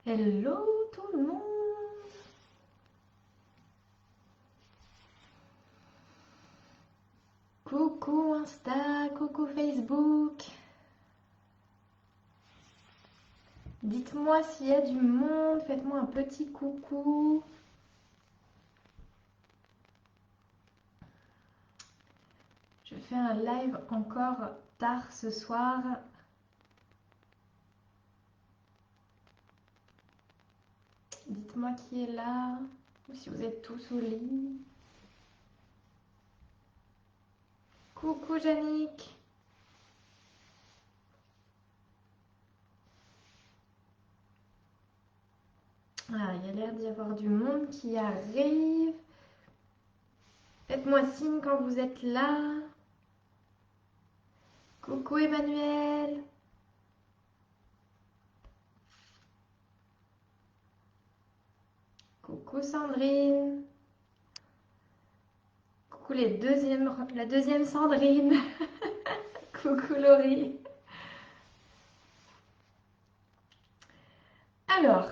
Hello tout le monde. Coucou Insta, coucou Facebook. Dites-moi s'il y a du monde, faites-moi un petit coucou. Je fais un live encore tard ce soir. Dites-moi qui est là, ou si vous êtes tous au lit. Coucou Yannick. Ah, il y a l'air d'y avoir du monde qui arrive. Faites-moi signe quand vous êtes là. Coucou Emmanuel. Coucou Sandrine. Coucou la deuxième Sandrine. Coucou Laurie. Alors,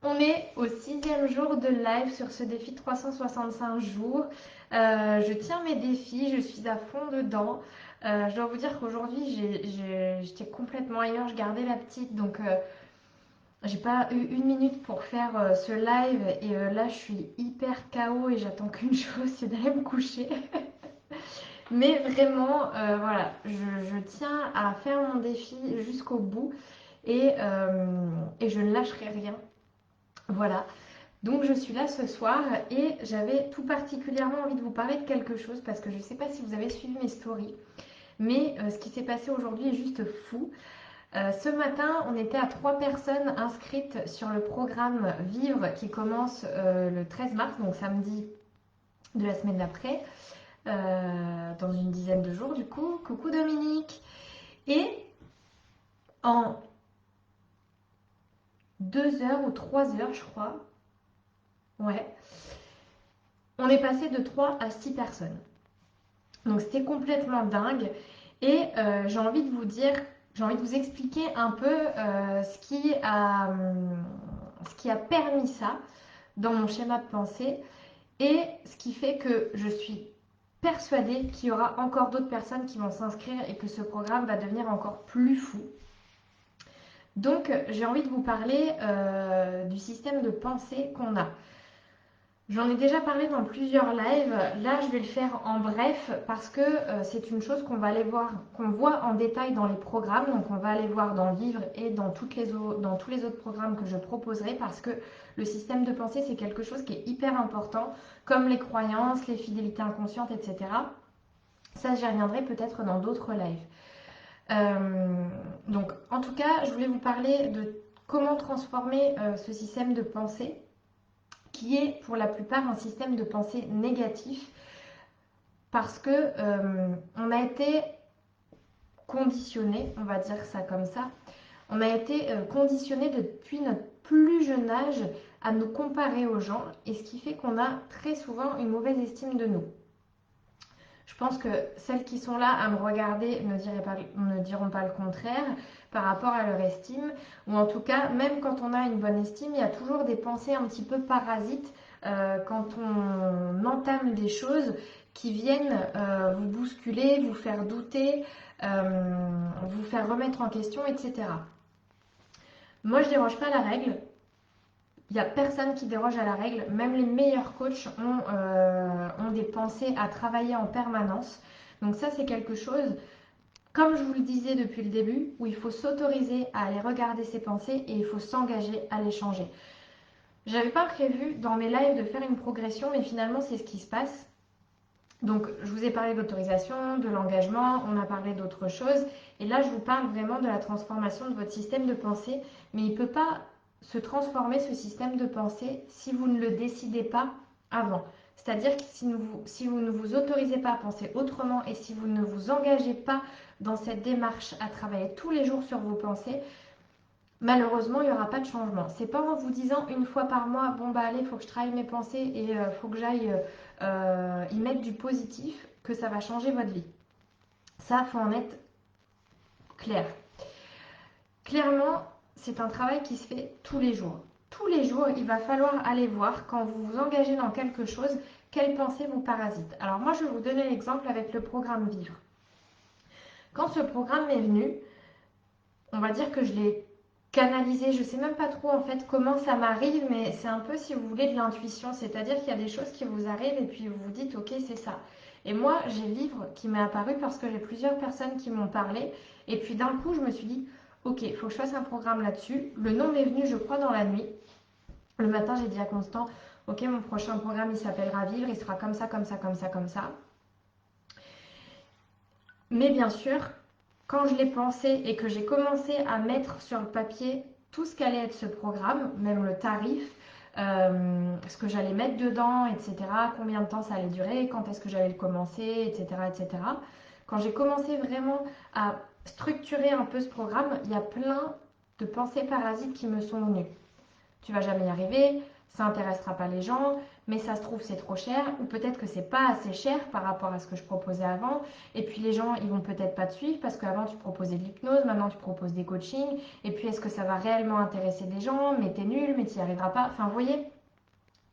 on est au 6e jour de live sur ce défi 365 jours. Je tiens mes défis, je suis à fond dedans. Je dois vous dire qu'aujourd'hui, j'étais complètement ailleurs, je gardais la petite, donc j'ai pas eu une minute pour faire ce live. Et là, je suis hyper KO et j'attends qu'une chose, c'est d'aller me coucher. Mais vraiment, voilà, je tiens à faire mon défi jusqu'au bout et je ne lâcherai rien. Voilà, donc je suis là ce soir et j'avais tout particulièrement envie de vous parler de quelque chose parce que je ne sais pas si vous avez suivi mes stories, mais ce qui s'est passé aujourd'hui est juste fou. Ce matin, on était à 3 personnes inscrites sur le programme Vivre qui commence le 13 mars, donc samedi de la semaine d'après. Dans une dizaine de jours du coup. Coucou Dominique. Et en 2 heures ou 3 heures je crois, ouais, on est passé de 3 à 6 personnes. Donc c'était complètement dingue. Et j'ai envie de vous dire, j'ai envie de vous expliquer un peu ce qui a permis ça dans mon schéma de pensée et ce qui fait que je suis persuadée qu'il y aura encore d'autres personnes qui vont s'inscrire et que ce programme va devenir encore plus fou. Donc, j'ai envie de vous parler du système de pensée qu'on a. J'en ai déjà parlé dans plusieurs lives. Là, je vais le faire en bref parce que c'est une chose qu'on va aller voir, qu'on voit en détail dans les programmes. Donc, on va aller voir dans Vivre et dans tous les autres programmes que je proposerai parce que le système de pensée, c'est quelque chose qui est hyper important, comme les croyances, les fidélités inconscientes, etc. Ça, j'y reviendrai peut-être dans d'autres lives. Donc, en tout cas, je voulais vous parler de comment transformer ce système de pensée, qui est pour la plupart un système de pensée négatif, parce que on a été conditionné, on va dire ça comme ça, on a été conditionné depuis notre plus jeune âge à nous comparer aux gens, et ce qui fait qu'on a très souvent une mauvaise estime de nous. Je pense que celles qui sont là à me regarder ne diront pas le contraire par rapport à leur estime. Ou en tout cas, même quand on a une bonne estime, il y a toujours des pensées un petit peu parasites quand on entame des choses qui viennent vous bousculer, vous faire douter, vous faire remettre en question, etc. Moi, je ne déroge pas à la règle. Il n'y a personne qui déroge à la règle. Même les meilleurs coachs ont des pensées à travailler en permanence. Donc ça, c'est quelque chose, comme je vous le disais depuis le début, où il faut s'autoriser à aller regarder ses pensées et il faut s'engager à les changer. J'avais pas prévu dans mes lives de faire une progression, mais finalement, c'est ce qui se passe. Donc, je vous ai parlé d'autorisation, de l'engagement, on a parlé d'autres choses. Et là, je vous parle vraiment de la transformation de votre système de pensée. Mais il ne peut pas se transformer, ce système de pensée, si vous ne le décidez pas avant. C'est-à-dire que si vous ne vous autorisez pas à penser autrement et si vous ne vous engagez pas dans cette démarche à travailler tous les jours sur vos pensées, malheureusement, il n'y aura pas de changement. C'est pas en vous disant une fois par mois, bon bah allez, il faut que je travaille mes pensées et il faut que j'aille y mettre du positif que ça va changer votre vie. Ça, faut en être clair. Clairement, c'est un travail qui se fait tous les jours. tous les jours, il va falloir aller voir quand vous vous engagez dans quelque chose, quelle pensée vous parasite. Alors moi, je vais vous donner l'exemple avec le programme Vivre. Quand ce programme m'est venu, on va dire que je l'ai canalisé. Je ne sais même pas trop en fait comment ça m'arrive, mais c'est un peu, si vous voulez, de l'intuition. C'est-à-dire qu'il y a des choses qui vous arrivent et puis vous vous dites, ok, c'est ça. Et moi, j'ai Vivre qui m'est apparu parce que j'ai plusieurs personnes qui m'ont parlé. Et puis d'un coup, je me suis dit, ok, il faut que je fasse un programme là-dessus. Le nom m'est venu, je crois, dans la nuit. Le matin, j'ai dit à Constant, ok, mon prochain programme, il s'appellera Vivre, il sera comme ça, comme ça, comme ça, comme ça. Mais bien sûr, quand je l'ai pensé et que j'ai commencé à mettre sur le papier tout ce qu'allait être ce programme, même le tarif, ce que j'allais mettre dedans, etc., combien de temps ça allait durer, quand est-ce que j'allais le commencer, etc., etc. Quand j'ai commencé vraiment à structurer un peu ce programme, il y a plein de pensées parasites qui me sont venues. Tu vas jamais y arriver, ça intéressera pas les gens, mais ça se trouve c'est trop cher, ou peut-être que c'est pas assez cher par rapport à ce que je proposais avant, et puis les gens ils vont peut-être pas te suivre parce qu'avant tu proposais de l'hypnose, maintenant tu proposes des coachings, et puis est-ce que ça va réellement intéresser des gens, mais t'es nul, mais t'y arriveras pas, enfin vous voyez,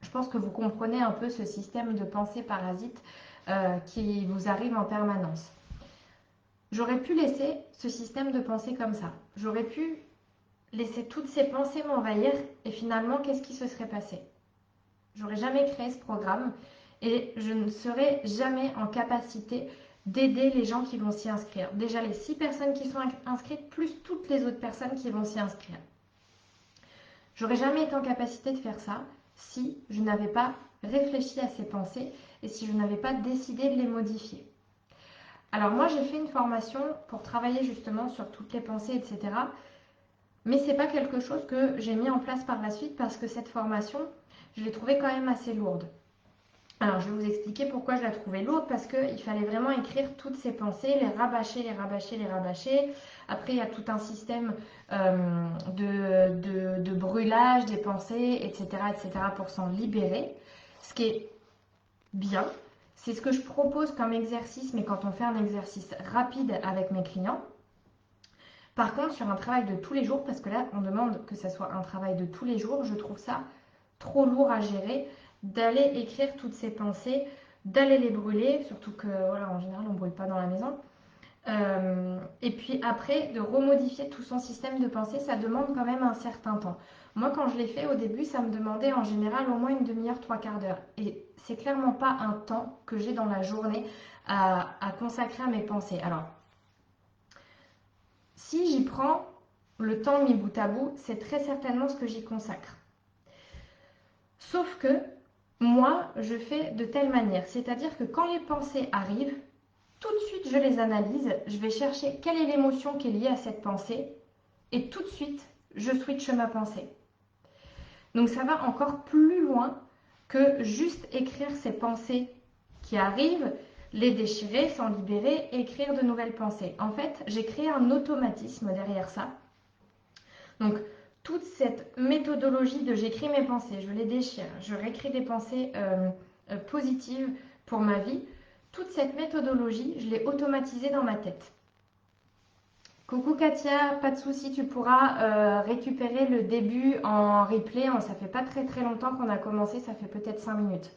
je pense que vous comprenez un peu ce système de pensée parasite qui vous arrive en permanence. J'aurais pu laisser ce système de pensée comme ça, j'aurais pu laisser toutes ces pensées m'envahir et finalement, qu'est-ce qui se serait passé? J'aurais jamais créé ce programme et je ne serais jamais en capacité d'aider les gens qui vont s'y inscrire. Déjà les 6 personnes qui sont inscrites, plus toutes les autres personnes qui vont s'y inscrire. J'aurais jamais été en capacité de faire ça si je n'avais pas réfléchi à ces pensées et si je n'avais pas décidé de les modifier. Alors moi, j'ai fait une formation pour travailler justement sur toutes les pensées, etc. Mais ce n'est pas quelque chose que j'ai mis en place par la suite parce que cette formation, je l'ai trouvée quand même assez lourde. Alors, je vais vous expliquer pourquoi je la trouvais lourde, parce qu'il fallait vraiment écrire toutes ces pensées, les rabâcher, les rabâcher, les rabâcher. Après, il y a tout un système de brûlage des pensées, etc., pour s'en libérer. Ce qui est bien, c'est ce que je propose comme exercice, mais quand on fait un exercice rapide avec mes clients. Par contre, sur un travail de tous les jours, parce que là, on demande que ça soit un travail de tous les jours, je trouve ça trop lourd à gérer, d'aller écrire toutes ces pensées, d'aller les brûler, surtout que, voilà, en général, on ne brûle pas dans la maison. Et puis après, de remodifier tout son système de pensée, ça demande quand même un certain temps. Moi, quand je l'ai fait au début, ça me demandait en général au moins une demi-heure, 3/4 d'heure. Et c'est clairement pas un temps que j'ai dans la journée à consacrer à mes pensées. Alors, si j'y prends le temps mis bout à bout, c'est très certainement ce que j'y consacre. Sauf que moi, je fais de telle manière, c'est-à-dire que quand les pensées arrivent, tout de suite je les analyse, je vais chercher quelle est l'émotion qui est liée à cette pensée et tout de suite je switche ma pensée. Donc ça va encore plus loin que juste écrire ces pensées qui arrivent, les déchirer, s'en libérer et écrire de nouvelles pensées. En fait, j'ai créé un automatisme derrière ça. Donc, toute cette méthodologie de j'écris mes pensées, je les déchire, je réécris des pensées positives pour ma vie, toute cette méthodologie, je l'ai automatisée dans ma tête. Coucou Katia, pas de souci, tu pourras récupérer le début en replay. Ça fait pas très très longtemps qu'on a commencé, ça fait peut-être 5 minutes.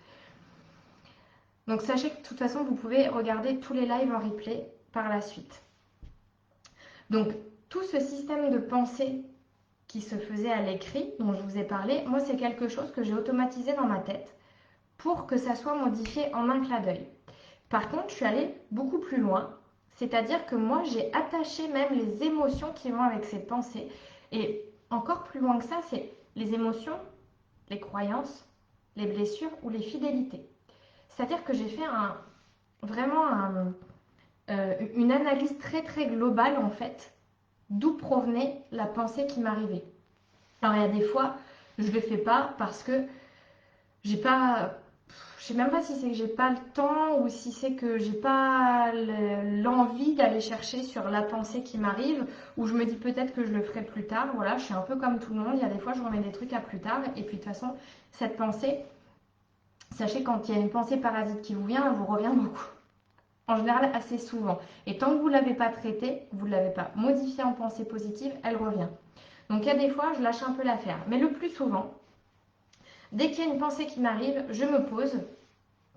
Donc sachez que de toute façon, vous pouvez regarder tous les lives en replay par la suite. Donc tout ce système de pensée qui se faisait à l'écrit, dont je vous ai parlé, moi c'est quelque chose que j'ai automatisé dans ma tête pour que ça soit modifié en un clin d'œil. Par contre, je suis allée beaucoup plus loin, c'est-à-dire que moi j'ai attaché même les émotions qui vont avec ces pensées. Et encore plus loin que ça, c'est les émotions, les croyances, les blessures ou les fidélités. C'est-à-dire que j'ai fait vraiment une analyse très très globale en fait, d'où provenait la pensée qui m'arrivait. Alors il y a des fois, je ne le fais pas parce que j'ai pas, je sais même pas si c'est que j'ai pas le temps ou si c'est que j'ai pas l'envie d'aller chercher sur la pensée qui m'arrive, ou je me dis peut-être que je le ferai plus tard. Voilà, je suis un peu comme tout le monde. Il y a des fois, je remets des trucs à plus tard, et puis de toute façon, cette pensée, sachez quand il y a une pensée parasite qui vous vient, elle vous revient beaucoup. En général, assez souvent. Et tant que vous ne l'avez pas traitée, vous ne l'avez pas modifiée en pensée positive, elle revient. Donc il y a des fois, je lâche un peu l'affaire. Mais le plus souvent, Dès qu'il y a une pensée qui m'arrive, je me pose.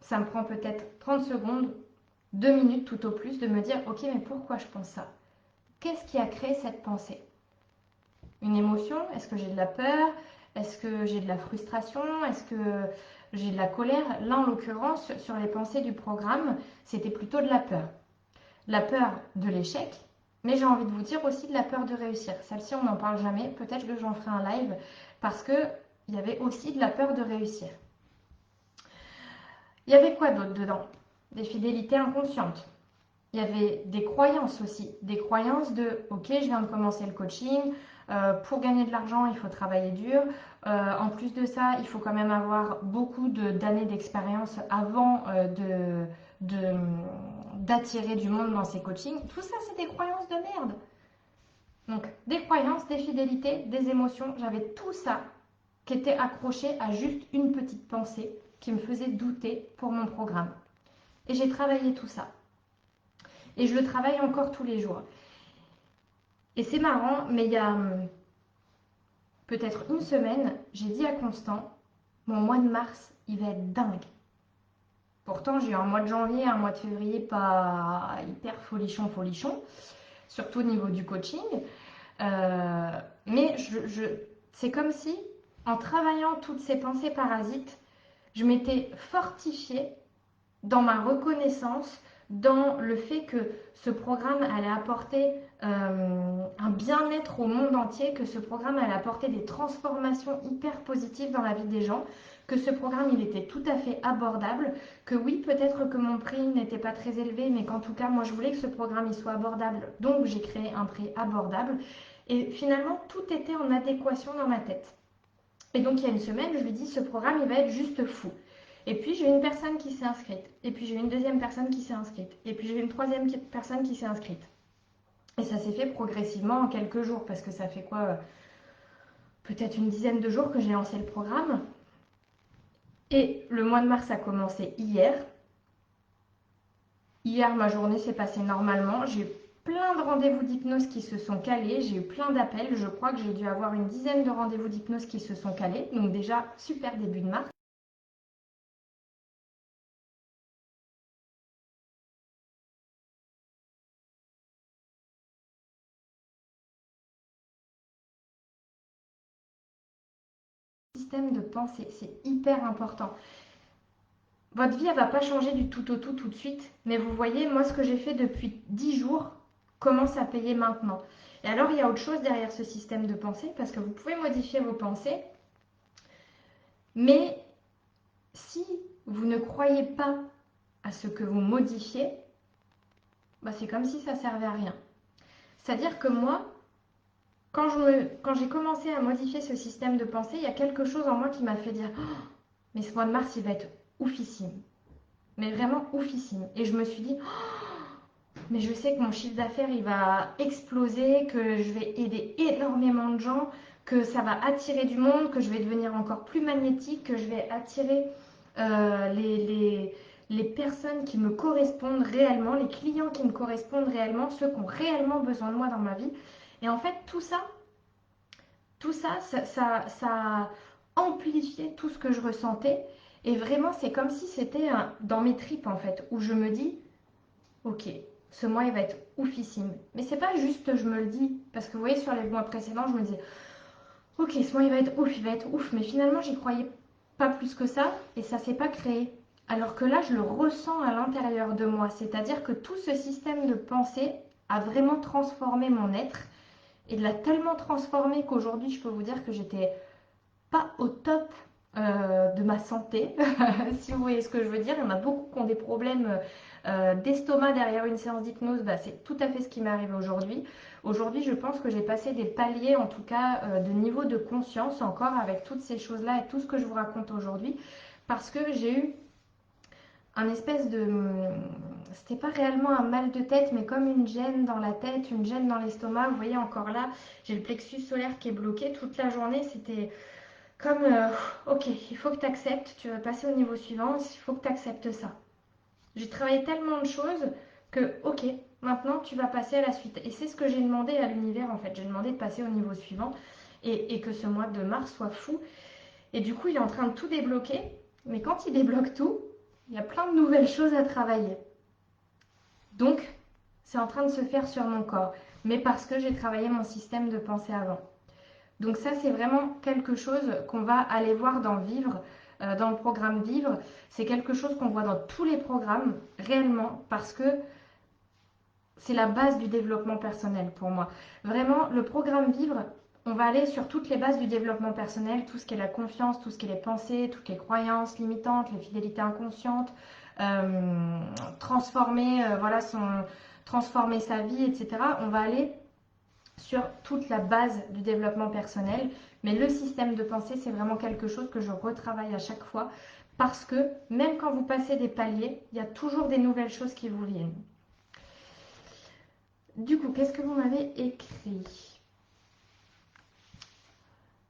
Ça me prend peut-être 30 secondes, 2 minutes tout au plus, de me dire, ok, mais pourquoi je pense ça? Qu'est-ce qui a créé cette pensée? Une émotion? Est-ce que j'ai de la peur? Est-ce que j'ai de la frustration? Est-ce que j'ai de la colère? Là, en l'occurrence, sur les pensées du programme, c'était plutôt de la peur. La peur de l'échec, mais j'ai envie de vous dire aussi de la peur de réussir. Celle-ci, on n'en parle jamais. Peut-être que j'en ferai un live parce qu'il y avait aussi de la peur de réussir. Il y avait quoi d'autre dedans? Des fidélités inconscientes. Il y avait des croyances aussi. Des croyances de « Ok, je viens de commencer le coaching. Pour gagner de l'argent, il faut travailler dur. En plus de ça, il faut quand même avoir beaucoup d'années d'expérience avant d'attirer du monde dans ces coachings. » Tout ça, c'est des croyances de merde. Donc, des croyances, des fidélités, des émotions. J'avais tout ça qui était accroché à juste une petite pensée qui me faisait douter pour mon programme. Et j'ai travaillé tout ça. Et je le travaille encore tous les jours. Et c'est marrant, mais il y a peut-être une semaine, j'ai dit à Constant, mon mois de mars, il va être dingue. Pourtant, j'ai eu un mois de janvier, un mois de février pas hyper folichon, surtout au niveau du coaching. Mais c'est comme si, en travaillant toutes ces pensées parasites, je m'étais fortifiée dans ma reconnaissance, dans le fait que ce programme allait apporter un bien-être au monde entier, que ce programme allait apporter des transformations hyper positives dans la vie des gens, que ce programme il était tout à fait abordable, que oui peut-être que mon prix n'était pas très élevé, mais qu'en tout cas moi je voulais que ce programme il soit abordable, donc j'ai créé un prix abordable et finalement tout était en adéquation dans ma tête. Et donc il y a une semaine je lui dis ce programme il va être juste fou. Et puis j'ai une personne qui s'est inscrite. Et puis j'ai une deuxième personne qui s'est inscrite. Et puis j'ai une troisième personne qui s'est inscrite. Et ça s'est fait progressivement en quelques jours. Parce que ça fait quoi? Peut-être une dizaine de jours que j'ai lancé le programme. Et le mois de mars a commencé hier. Hier, ma journée s'est passée normalement. J'ai eu plein de rendez-vous d'hypnose qui se sont calés. J'ai eu plein d'appels. Je crois que j'ai dû avoir une dizaine de rendez-vous d'hypnose qui se sont calés. Donc déjà, super début de mars. Système de pensée, c'est hyper important. Votre vie, elle va pas changer du tout au tout de suite. Mais vous voyez, moi, ce que j'ai fait depuis 10 jours commence à payer maintenant. Et alors, il y a autre chose derrière ce système de pensée, parce que vous pouvez modifier vos pensées. Mais si vous ne croyez pas à ce que vous modifiez, bah, c'est comme si ça servait à rien. C'est-à-dire que moi, quand j'ai commencé à modifier ce système de pensée, il y a quelque chose en moi qui m'a fait dire oh, mais ce mois de mars, il va être oufissime. Mais vraiment oufissime. Et je me suis dit mais je sais que mon chiffre d'affaires il va exploser, que je vais aider énormément de gens, que ça va attirer du monde, que je vais devenir encore plus magnétique, que je vais attirer les personnes qui me correspondent réellement, les clients qui me correspondent réellement, ceux qui ont réellement besoin de moi dans ma vie. Et en fait, tout ça a amplifié tout ce que je ressentais. Et vraiment, c'est comme si c'était dans mes tripes en fait, où je me dis, ok, ce mois il va être oufissime. Mais c'est pas juste je me le dis, parce que vous voyez sur les mois précédents, je me disais, ok, ce mois il va être ouf, il va être ouf. Mais finalement, j'y croyais pas plus que ça, et ça s'est pas créé. Alors que là, je le ressens à l'intérieur de moi. C'est-à-dire que tout ce système de pensée a vraiment transformé mon être. Et l'a tellement transformé qu'aujourd'hui, je peux vous dire que j'étais pas au top de ma santé, si vous voyez ce que je veux dire. Il y en a beaucoup qui ont des problèmes d'estomac derrière une séance d'hypnose. Bah, c'est tout à fait ce qui m'est arrivé aujourd'hui. Aujourd'hui, je pense que j'ai passé des paliers, en tout cas, de niveau de conscience encore avec toutes ces choses-là et tout ce que je vous raconte aujourd'hui. Parce que j'ai eu un espèce de... C'était pas réellement un mal de tête, mais comme une gêne dans la tête, une gêne dans l'estomac. Vous voyez encore là, j'ai le plexus solaire qui est bloqué toute la journée. C'était comme, ok, il faut que tu acceptes, tu vas passer au niveau suivant, il faut que tu acceptes ça. J'ai travaillé tellement de choses que, ok, maintenant tu vas passer à la suite. Et c'est ce que j'ai demandé à l'univers en fait. J'ai demandé de passer au niveau suivant et que ce mois de mars soit fou. Et du coup, il est en train de tout débloquer. Mais quand il débloque tout, il y a plein de nouvelles choses à travailler. Donc, c'est en train de se faire sur mon corps. Mais parce que j'ai travaillé mon système de pensée avant. Donc ça, c'est vraiment quelque chose qu'on va aller voir dans Vivre, dans le programme Vivre. C'est quelque chose qu'on voit dans tous les programmes, réellement, parce que c'est la base du développement personnel pour moi. Vraiment, le programme Vivre, on va aller sur toutes les bases du développement personnel, tout ce qui est la confiance, tout ce qui est les pensées, toutes les croyances limitantes, les fidélités inconscientes, transformer, transformer sa vie, etc. On va aller sur toute la base du développement personnel. Mais le système de pensée, c'est vraiment quelque chose que je retravaille à chaque fois parce que même quand vous passez des paliers, il y a toujours des nouvelles choses qui vous viennent. Du coup, qu'est-ce que vous m'avez écrit?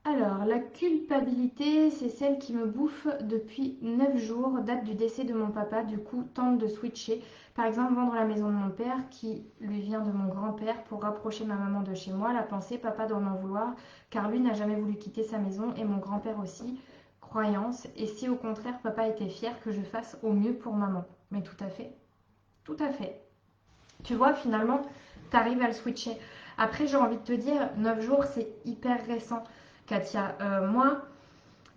Alors, la culpabilité, c'est celle qui me bouffe depuis 9 jours, date du décès de mon papa, du coup, tente de switcher. Par exemple, vendre la maison de mon père, qui lui vient de mon grand-père, pour rapprocher ma maman de chez moi. La pensée, papa doit m'en vouloir, car lui n'a jamais voulu quitter sa maison, et mon grand-père aussi. Croyance, et si au contraire, papa était fier que je fasse au mieux pour maman. Mais tout à fait, tout à fait. Tu vois, finalement, tu arrives à le switcher. Après, j'ai envie de te dire, 9 jours, c'est hyper récent. Katia, moi,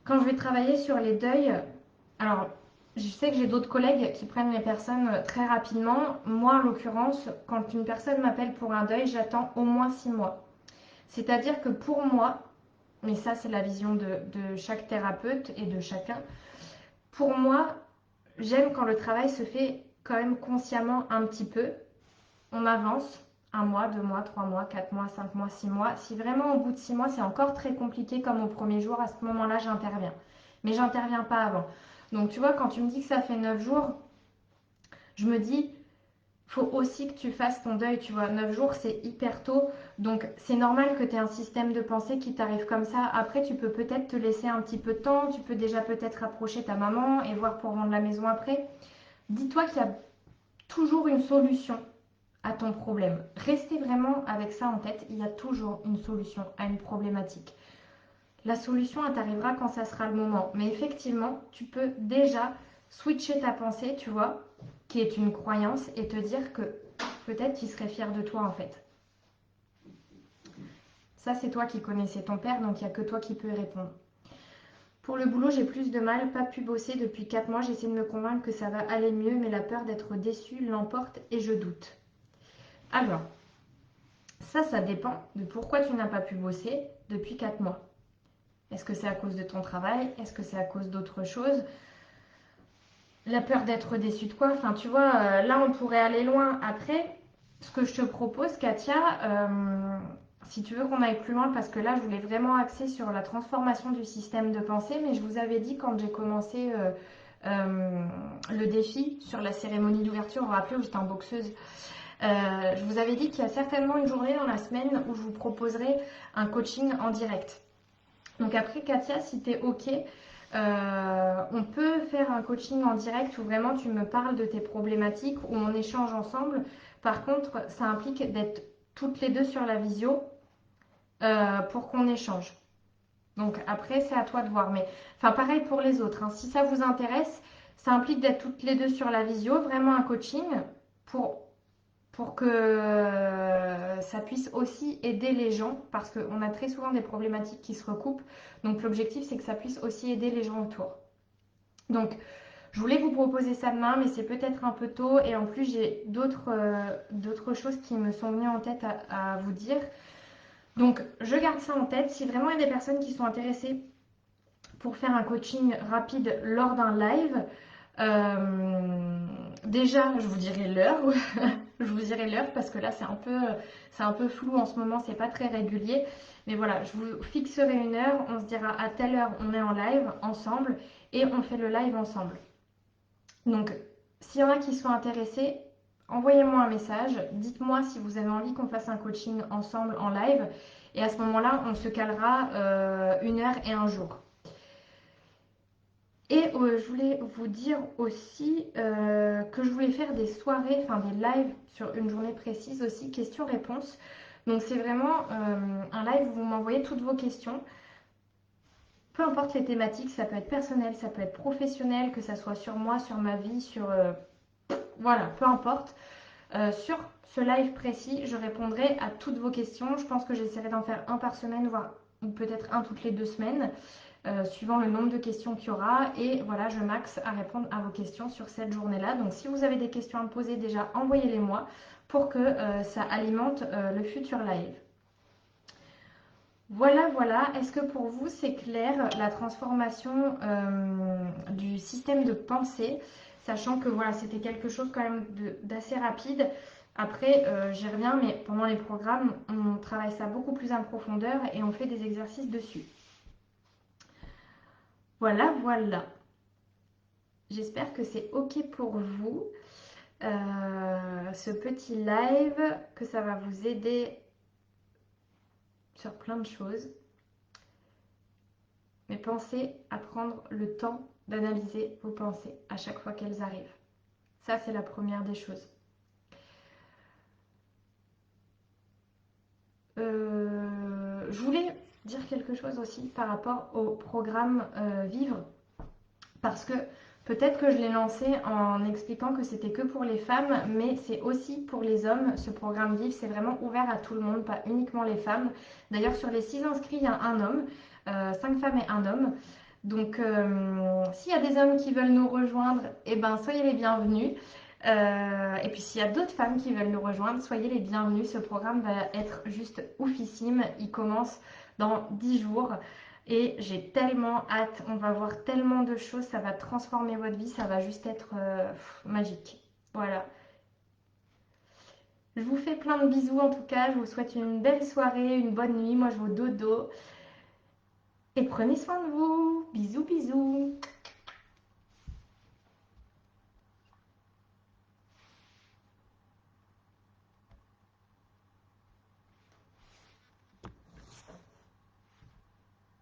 quand je vais travailler sur les deuils, alors je sais que j'ai d'autres collègues qui prennent les personnes très rapidement. Moi, en l'occurrence, quand une personne m'appelle pour un deuil, j'attends au moins 6 mois. C'est-à-dire que pour moi, mais ça c'est la vision de chaque thérapeute et de chacun, pour moi, j'aime quand le travail se fait quand même consciemment un petit peu. On avance, 1 mois, 2 mois, 3 mois, 4 mois, 5 mois, 6 mois. Si vraiment au bout de 6 mois, c'est encore très compliqué comme au premier jour, à ce moment-là, j'interviens. Mais j'interviens pas avant. Donc tu vois, quand tu me dis que ça fait 9 jours, je me dis, faut aussi que tu fasses ton deuil, tu vois. 9 jours, c'est hyper tôt. Donc c'est normal que tu aies un système de pensée qui t'arrive comme ça. Après, tu peux peut-être te laisser un petit peu de temps. Tu peux déjà peut-être approcher ta maman et voir pour vendre la maison après. Dis-toi qu'il y a toujours une solution à ton problème. Restez vraiment avec ça en tête, il y a toujours une solution à une problématique. La solution, elle t'arrivera quand ça sera le moment. Mais effectivement, tu peux déjà switcher ta pensée, tu vois, qui est une croyance, et te dire que peut-être qu'il serait fier de toi en fait. Ça, c'est toi qui connaissais ton père, donc il n'y a que toi qui peux y répondre. Pour le boulot, j'ai plus de mal, pas pu bosser depuis 4 mois, j'essaie de me convaincre que ça va aller mieux, mais la peur d'être déçue l'emporte et je doute. Alors, ça dépend de pourquoi tu n'as pas pu bosser depuis 4 mois. Est-ce que c'est à cause de ton travail? Est-ce que c'est à cause d'autre chose? La peur d'être déçu de quoi? Enfin, tu vois, là, on pourrait aller loin. Après, ce que je te propose, Katia, si tu veux qu'on aille plus loin, parce que là, je voulais vraiment axer sur la transformation du système de pensée, mais je vous avais dit quand j'ai commencé le défi sur la cérémonie d'ouverture, vous vous rappelez, où j'étais en boxeuse, je vous avais dit qu'il y a certainement une journée dans la semaine où je vous proposerai un coaching en direct. Donc après, Katia, si tu es OK, on peut faire un coaching en direct où vraiment tu me parles de tes problématiques, où on échange ensemble. Par contre, ça implique d'être toutes les deux sur la visio pour qu'on échange. Donc après, c'est à toi de voir. Mais enfin, pareil pour les autres, hein. Si ça vous intéresse, ça implique d'être toutes les deux sur la visio, vraiment un coaching pour que ça puisse aussi aider les gens, parce qu'on a très souvent des problématiques qui se recoupent. Donc l'objectif, c'est que ça puisse aussi aider les gens autour. Donc, je voulais vous proposer ça demain, mais c'est peut-être un peu tôt. Et en plus, j'ai d'autres choses qui me sont venues en tête à vous dire. Donc, je garde ça en tête. Si vraiment il y a des personnes qui sont intéressées pour faire un coaching rapide lors d'un live, déjà, je vous dirai l'heure. Je vous dirai l'heure parce que là, c'est un peu flou en ce moment. C'est pas très régulier. Mais voilà, je vous fixerai une heure. On se dira à telle heure, on est en live ensemble et on fait le live ensemble. Donc, s'il y en a qui sont intéressés, envoyez-moi un message. Dites-moi si vous avez envie qu'on fasse un coaching ensemble en live. Et à ce moment-là, on se calera une heure et un jour. Et je voulais vous dire aussi que je voulais faire des soirées, enfin des lives sur une journée précise aussi, questions-réponses. Donc c'est vraiment un live où vous m'envoyez toutes vos questions. peu importe les thématiques, ça peut être personnel, ça peut être professionnel, que ça soit sur moi, sur ma vie, sur... voilà, peu importe. Sur ce live précis, je répondrai à toutes vos questions. Je pense que j'essaierai d'en faire un par semaine, voire ou peut-être un toutes les 2 semaines, suivant le nombre de questions qu'il y aura. Et voilà, je max à répondre à vos questions sur cette journée-là. Donc si vous avez des questions à me poser, déjà envoyez-les moi pour que ça alimente le futur live. Voilà, voilà. Est-ce que pour vous c'est clair la transformation du système de pensée, sachant que voilà, c'était quelque chose quand même d'assez rapide. Après, j'y reviens, mais pendant les programmes, on travaille ça beaucoup plus en profondeur et on fait des exercices dessus. Voilà, voilà. J'espère que c'est OK pour vous, ce petit live, que ça va vous aider sur plein de choses. Mais pensez à prendre le temps d'analyser vos pensées à chaque fois qu'elles arrivent. Ça, c'est la première des choses. Je voulais dire quelque chose aussi par rapport au programme Vivre, parce que peut-être que je l'ai lancé en expliquant que c'était que pour les femmes, mais c'est aussi pour les hommes. Ce programme Vivre, c'est vraiment ouvert à tout le monde, pas uniquement les femmes. D'ailleurs, sur les 6 inscrits, il y a un homme, 5 femmes et un homme. Donc, s'il y a des hommes qui veulent nous rejoindre, eh ben, soyez les bienvenus. Et puis, s'il y a d'autres femmes qui veulent nous rejoindre, soyez les bienvenus. Ce programme va être juste oufissime. Il commence dans 10 jours. Et j'ai tellement hâte. On va voir tellement de choses. Ça va transformer votre vie. Ça va juste être magique. Voilà. Je vous fais plein de bisous en tout cas. Je vous souhaite une belle soirée, une bonne nuit. Moi, je vous dodo. Et prenez soin de vous. Bisous.